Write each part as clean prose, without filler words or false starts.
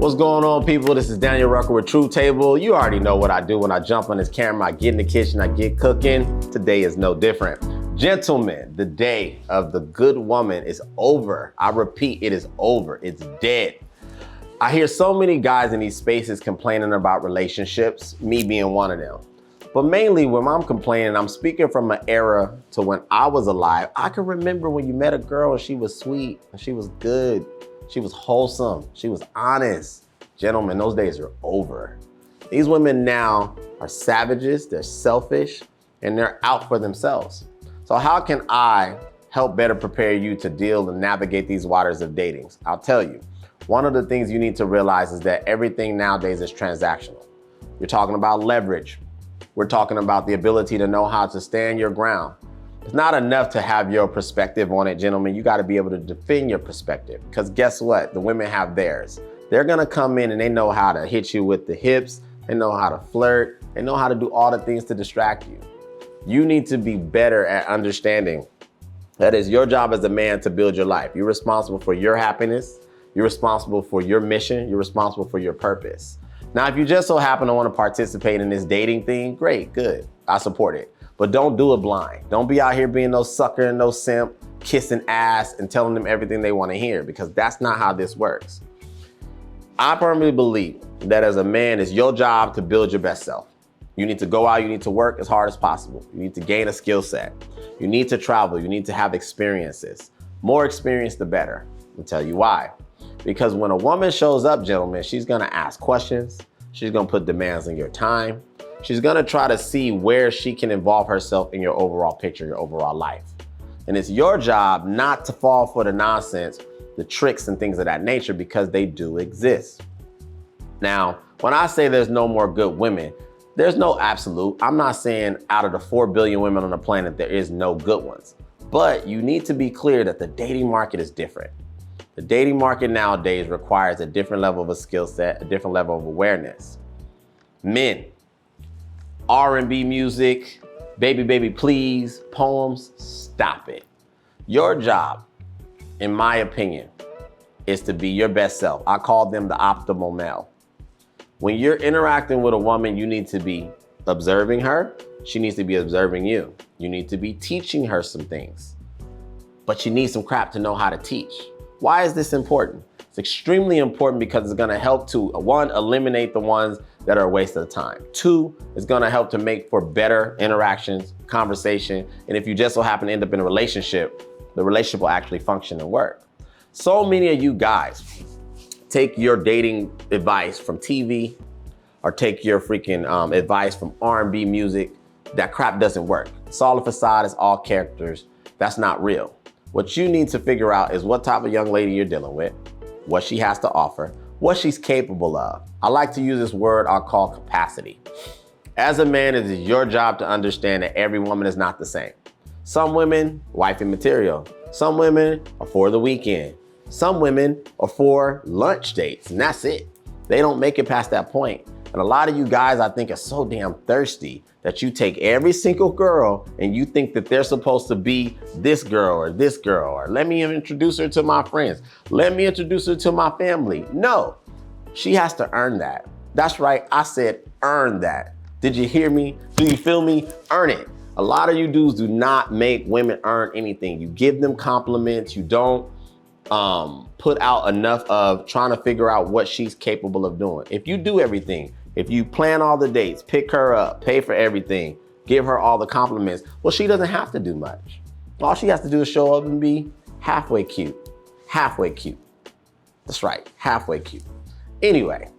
What's going on, people? This is Daniel Rucker with True Table. You already know what I do when I jump on this camera. I get in the kitchen, I get cooking. Today is no different. Gentlemen, the day of the good woman is over. I repeat, it is over. It's dead. I hear so many guys in these spaces complaining about relationships, me being one of them. But mainly when I'm complaining, I'm speaking from an era to when I was alive. I can remember when you met a girl and she was sweet and she was good. She was wholesome. She was honest. Gentlemen, those days are over. These women now are savages, they're selfish, and they're out for themselves. So how can I help better prepare you to deal and navigate these waters of dating? I'll tell you, one of the things you need to realize is that everything nowadays is transactional. You're talking about leverage. We're talking about the ability to know how to stand your ground. It's not enough to have your perspective on it, gentlemen. You got to be able to defend your perspective, because guess what? The women have theirs. They're going to come in and they know how to hit you with the hips. They know how to flirt. They know how to do all the things to distract you. You need to be better at understanding that it's your job as a man to build your life. You're responsible for your happiness. You're responsible for your mission. You're responsible for your purpose. Now, if you just so happen to want to participate in this dating thing, great, good. I support it. But don't do it blind. Don't be out here being no sucker and no simp, kissing ass and telling them everything they want to hear, because that's not how this works. I firmly believe that as a man, it's your job to build your best self. You need to go out, you need to work as hard as possible. You need to gain a skill set. You need to travel, you need to have experiences. More experience, the better. I'll tell you why. Because when a woman shows up, gentlemen, she's gonna ask questions. She's gonna put demands on your time. She's gonna try to see where she can involve herself in your overall picture, your overall life. And it's your job not to fall for the nonsense, the tricks and things of that nature, because they do exist. Now, when I say there's no more good women, there's no absolute. I'm not saying out of the 4 billion women on the planet, there is no good ones. But you need to be clear that the dating market is different. The dating market nowadays requires a different level of a skill set, a different level of awareness. Men, R&B music, baby, baby, please, poems, stop it. Your job, in my opinion, is to be your best self. I call them the optimal male. When you're interacting with a woman, you need to be observing her. She needs to be observing you. You need to be teaching her some things, but you need some crap to know how to teach. Why is this important? It's extremely important because it's gonna help to, one, eliminate the ones that are a waste of time. Two, it's gonna help to make for better interactions, conversation, and if you just so happen to end up in a relationship, the relationship will actually function and work. So many of you guys take your dating advice from TV or take your freaking advice from R&B music. That crap doesn't work. It's all a facade, it's all characters. That's not real. What you need to figure out is what type of young lady you're dealing with, what she has to offer, what she's capable of. I like to use this word I'll call capacity. As a man, it is your job to understand that every woman is not the same. Some women, wifey material. Some women are for the weekend. Some women are for lunch dates, and that's it. They don't make it past that point. And a lot of you guys, I think, are so damn thirsty that you take every single girl and you think that they're supposed to be this girl, or let me introduce her to my friends. Let me introduce her to my family. No, she has to earn that. That's right, I said earn that. Did you hear me? Do you feel me? Earn it. A lot of you dudes do not make women earn anything. You give them compliments, you don't put out enough of trying to figure out what she's capable of doing. If you do everything, if you plan all the dates, pick her up, pay for everything, give her all the compliments, well, she doesn't have to do much. All she has to do is show up and be halfway cute. Halfway cute. That's right, halfway cute. Anyway,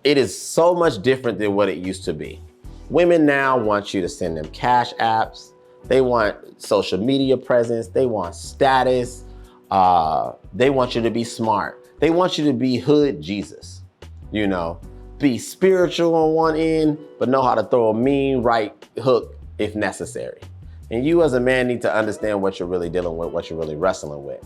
it is so much different than what it used to be. Women now want you to send them cash apps. They want social media presence. They want status. They want you to be smart. They want you to be hood Jesus, you know, be spiritual on one end, but know how to throw a mean right hook if necessary. And you as a man need to understand what you're really dealing with, what you're really wrestling with.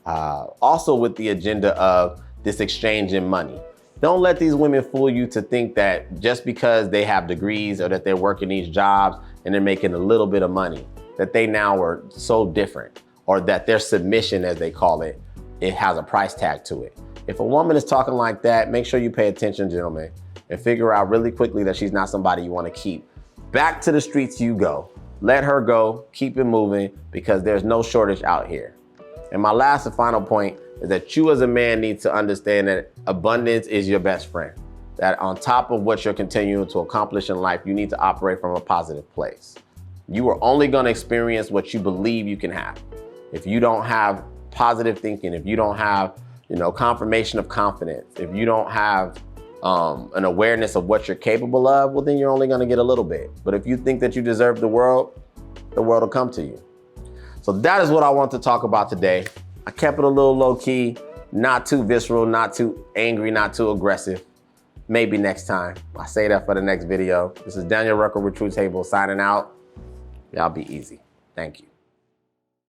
Also with the agenda of this exchange in money. Don't let these women fool you to think that just because they have degrees or that they're working these jobs and they're making a little bit of money, that they now are so different, or that their submission, as they call it, it has a price tag to it. If a woman is talking like that, make sure you pay attention, gentlemen, and figure out really quickly that she's not somebody you want to keep. Back to the streets you go. Let her go, keep it moving, because there's no shortage out here. And my last and final point is that you as a man need to understand that abundance is your best friend. That on top of what you're continuing to accomplish in life, you need to operate from a positive place. You are only going to experience what you believe you can have. If you don't have positive thinking, if you don't have, confirmation of confidence, if you don't have an awareness of what you're capable of, well, then you're only going to get a little bit. But if you think that you deserve the world will come to you. So that is what I want to talk about today. I kept it a little low key, not too visceral, not too angry, not too aggressive. Maybe next time. I say that for the next video. This is Daniel Rucker with True Table signing out. Y'all be easy. Thank you.